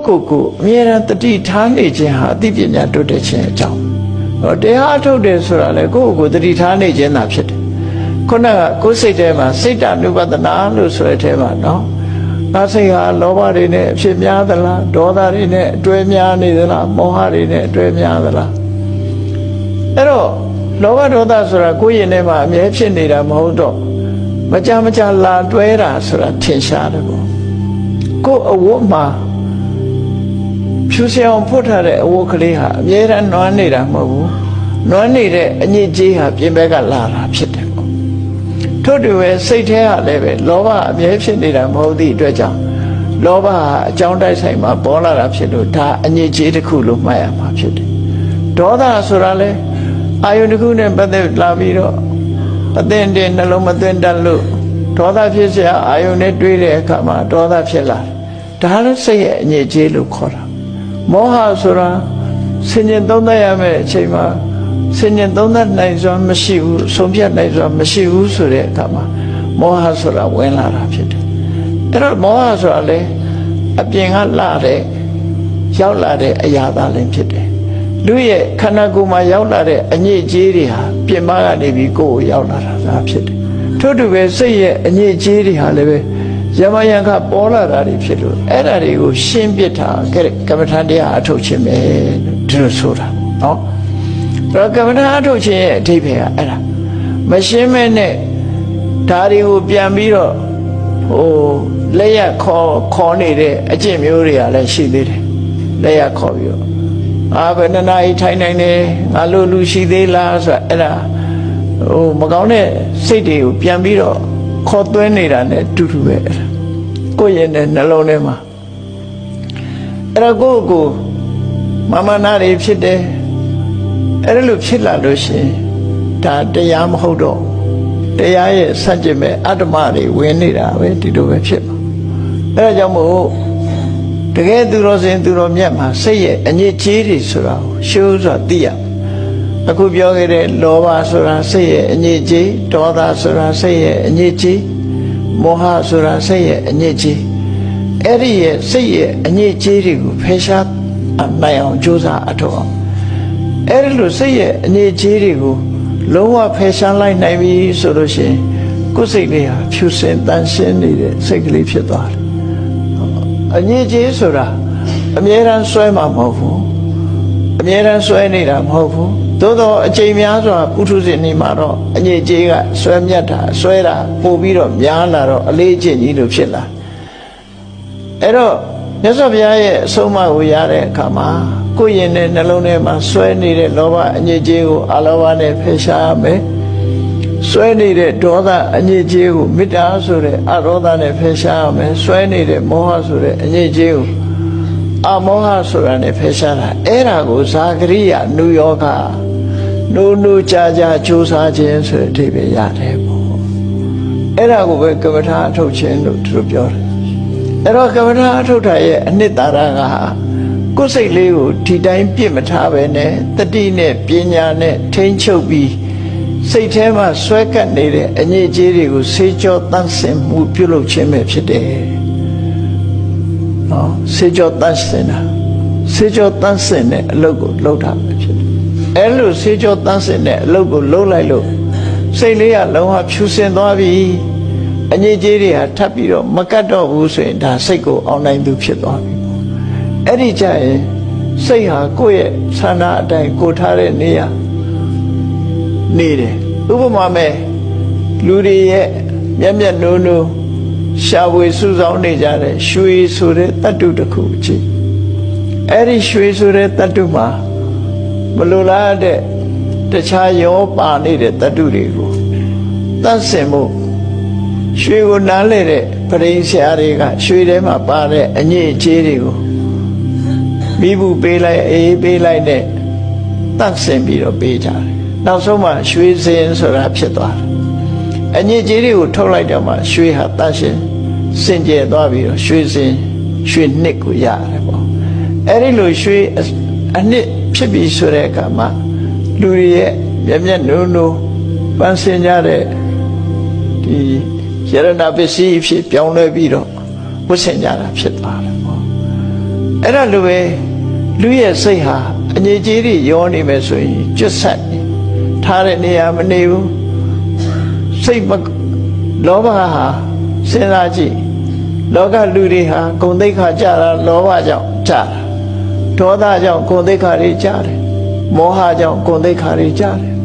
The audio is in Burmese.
ကိုအမြဲတမ်းတတိထားနေခြင်းဟာအသိပညာတိုးတက်ခြင်းအကြောင်းတရားထုတ်တယ်ဆိုတာလေကိုယ့်ကိုယ်တတိထားနေခြင်းသာဖြစ်တယ်ခုနကကိုယ်စိတ်ထဲမှာစိတ်တ ानु ပဒနာလို့ဆိုတဲ့ထဲမှာနော်ငါစိတ်ဟာလောဘတွေနဲ့အဖြစ်များသလားဒေါသတွေနဲ့အတွဲများနေသလားမောဟတွေနဲ့အတွဲများသလားအဲ့တော့လောဘဒေါသဆိုတာကိုယ်ရင်ထဲမှာအမြဲဖြစ်နေတာမဟုတ်တော့မကြမကြလာတွဲတာဆိုတာထင်ရှားတယ်ပေါ့ကိုယ်အဝတ်မှာဖြူစင်အောင်ဖွတ်ထားတဲ့အဝတ်ကလေးဟာအမြဲတမ်းနွမ်းနေတာမဟုတ်ဘူးနွမ်းနေတဲ့အညစ်အကြေးဟာပြင်ဘက်ကလာတာဖြစ်တယ်ပေါ့ထို့တူပဲစိတ်ထဲကလည်းပဲလောဘအမြဲဖြစ်နေတာမဟုတ်သည့်အတွက်ကြောင့်လောဘဟာအကြောင်းတိုက်ဆိုင်မှာပေါ်လာတာဖြစ်လို့ဒါအညစ်အကြေးတစ်ခုလို့မှတ်ရမှာဖြစ်တယ်ဒေါသဆိုတာလဲအာယုန်တစ်ခုနဲ့ပတ်သက်လာပြီးတော့အသင်တင်နှလုံးမသွင်းတတ်လို့ဒေါသဖြစ်เสียအာယုန်နဲ့တွေးတဲ့အခါမှာဒေါသဖြစ်လာတယ်ဒါလည်းစိတ်ရဲ့အညစ်အကြေးလို့ခေါ်တာမောဟဆိုတာဆင်ញင်သုံးသပ်ရမယ့်အချိန်မှာဆင်ញင်သုံးသပ်နိုင်စွာမရှိဘူးဆုံးဖြတ်နိုင်စွာမရှိဘူးဆိုတဲ့အခါမှာမောဟဆိုတာဝင်လာတာဖြစ်တယ်အဲ့တော့မောဟဆိုတာလေအပြင်ကလာတဲ့ရောက်လာတဲ့အရာသားလည်းဖြစ်တယ်လူရဲ့ခန္ဓာကိုယ်မှာရောက်လာတဲ့အညစ်အကြေးတွေဟာပြင်ပကနေပြီးကိုယ်ကိုရောက်လာတာဒါဖြစ်တယ်ထို့တူပဲစိတ်ရဲ့အညစ်အကြေးတွေဟာလည်းပဲယမယံခပေါ်လာတာတွေဖြစ်လို့အဲ့ဒါတွေကိုရှင်းပြတာကမ္မထာတရားအထုတ်ခြင်းပဲဒီလိုဆိုတာနော်အဲ့တော့ကမ္မထာအထုတ်ခြင်းရဲ့အဓိပ္ပာယ်ကအဲ့ဒါမရှင်းမဲနဲ့ဒါတွေကိုပြန်ပြီးတော့လက်ရခေါ်နေတဲ့အကျင့်မျိုးတွေကလည်းရှိသေးတယ်လက်ရခေါ်ပြီးတော့ဘယ်နှစ်နာရီထိုင်နိုင်တယ်ငါလိုလူရှိသေးလားဆိုတာအဲ့ဒါမကောင်းတဲ့စိတ်တွေကိုပြန်ပြီးတော့ခေါ်သွင်းနေတာနဲ့တူတူပဲအဲ့ဒါကိုယ့်ရဲ့နှလုံးထဲမှာအဲ့တော့ကိုယ့်ကိုမာမနာတွေဖြစ်တယ်အဲ့ဒါလို့ဖြစ်လာလို့ရှိရင်ဒါတရားမဟုတ်တော့တရားရဲ့စัจ မဲ့အတ္တမတွေဝင်နေတာပဲဒီလိုပဲဖြစ်မှာအဲ့ဒါကြောင့်မို့တကယ်သူတော်စင်သူတော်မြတ်မှာစိတ်ရဲ့အညစ်အကြေးတွေဆိုတာကိုရှုစွာသိရအခုပြောခဲ့တဲ့လောဘဆိုတာစိတ်ရဲ့အညစ်အကြေးဒေါသဆိုတာစိတ်ရဲ့အညစ်အကြေးမောဟဆိုတာစိတ်ရဲ့အညစ်အကြေးအဲ့ဒီရဲ့စိတ်ရဲ့အညစ်အကြေးတွေကိုဖယ်ရှားနိုင်အောင်ကြိုးစားအထောက်အောင်အဲ့ဒီလိုစိတ်ရဲ့အညစ်အကြေးတွေကိုလုံးဝဖယ်ရှားလိုက်နိုင်ပြီဆိုလို့ရှိရင်ကိုယ်စိတ်လေးဟာဖြူစင်တန်ရှင်းနေတဲ့စိတ်ကလေးဖြစ်သွားတယ်အညစ်အကြေးဆိုတာအမြဲတမ်းဆွဲမှာမဟုတ်ဘူးအမြဲတမ်းဆွဲနေတာမဟုတ်ဘူးသို့တော့အချိန်များစွာပုထုဇဉ်နေမှာတော့အညစ်အကြေးကဆွဲမြတ်တာဆွဲတာပို့ပြီးတော့များလာတော့အလေးအကျင့်ကြီးလို့ဖြစ်လာအဲ့တော့မြတ်စွာဘုရားရဲ့အဆုံးအမကိုရတဲ့အခါမှာကိုယ်ရင်နဲ့နှလုံးထဲမှာဆွဲနေတဲ့လောဘအညစ်အကြေးကိုအလောဘနဲ့ဖယ်ရှားရမယ်ဆွဲနေတဲ့ဒေါသအညစ်အကြေးကိုမေတ္တာဆိုတဲ့အရောဓနဲ့ဖယ်ရှားရမယ်ဆွဲနေတဲ့မောဟဆိုတဲ့အညစ်အကြေးကိုအမောဟဆိုတာနဲ့ဖယ်ရှားတာအဲ့ဒါကိုဇာကရိယနုယောဂနိုးကြာကြိုးစားခြင်းဆိုတဲ့အဓိပ္ပာယ်ရတယ်ပေါ့အဲ့ဒါကိုပဲကမ္မထာအထုတ်ခြင်းလို့သူတို့ပြောတယ်အဲ့တော့ကမ္မထာအထုတ်တာရဲ့အနှစ်သာရကကိုယ်စိတ်လေးကိုဒီတိုင်းပြစ်မထားပဲနဲ့တတိနဲ့ပညာနဲ့ထိန်းချုပ်ပြီးစိတ်ထဲမှာဆွဲကပ်နေတဲ့အညစ်အကြေးတွေကိုဆေးကြောတန့်စင်မှုပြုလုပ်ခြင်းပဲဖြစ်တယ်နော်ဆေးကြောတန့်စင်တာဆေးကြောတန့်စင်တဲ့အလုပ်ကိုလုပ်တာပဲဖြစ်တယ်အဲ့လိုဆေးကြောတန့်စင်တဲ့အလုပ်ကိုလုပ်လိုက်လို့စိတ်လေးကလုံးဝဖြူစင်သွားပြီအညစ်အကြေးတွေဟာထပ်ပြီးတော့မကတ်တော့ဘူးဆိုရင်ဒါစိတ်ကိုအောင်နိုင်သူဖြစ်သွားပြီအဲ့ဒီကြရင်စိတ်ဟာကိုယ့်ရဲ့ဆန္ဒအတိုင်းကိုထားတဲ့နေရာနေတယ်ဥပမာမဲ့လူတွေရဲ့မျက်မျက်နှိုးနှိုးရှာဖွေစုဆောင်းနေကြတဲ့ရွှေဆိုတဲ့တတ္တုတစ်ခုကြည့်အဲ့ဒီရွှေဆိုတဲ့တတ္တုမှာမလိုလားတဲ့တခြားရောပါနေတဲ့တတ္တုတွေကိုတတ်ဆင်မှုရွှေကိုနားလဲတဲ့ပရိဆရာတွေကရွှေထဲမှာပါတဲ့အညစ်အကြေးတွေကိုမိဘူးပေးလိုက်အေးပေးလိုက်တဲ့တတ်ဆင်ပြီးတော့ပေးကြတယ်နောက်ဆုံးမှရွှေစင်ဆိုတာဖြစ်သွားတယ်အညစ်အကြေးတွေကိုထုတ်လိုက်တော့မှရွှေဟာတတ်ရှင်စင်ကြယ်သွားပြီးတော့ရွှေစင်ရွှေနှစ်ကိုရတယ်ပေါ့အဲ့ဒီလိုရွှေအနှစ်ဖြစ်ပြီးဆိုတဲ့အခါမှာလူတွေရဲ့မျက်မျက်နှိုးနှိုးပန်းစင်ကြတဲ့ဒီယရဏပစ္စည်းဖြစ်ပြောင်းလဲပြီးတော့ဝတ်ဆင်ကြတာဖြစ်သွားတယ်ပေါ့ အဲ့ဒါလိုပဲလူရဲ့စိတ်ဟာအငြိကြီးတွေရောနေမယ်ဆိုရင်ကျွတ်ဆက်နေထားတဲ့နေရာမနေဘူးစိတ်မလောဘဟာစဉ်းစားကြည့်လောကလူတွေဟာဂုဏ်သိက္ခာကြတာလောဘကြောင့်ကြတာဒေါသကြောင့်ဂုဏ်သိက္ခာတွေကြတယ်မောဟကြောင့်ဂုဏ်သိက္ခာတွေကြတယ်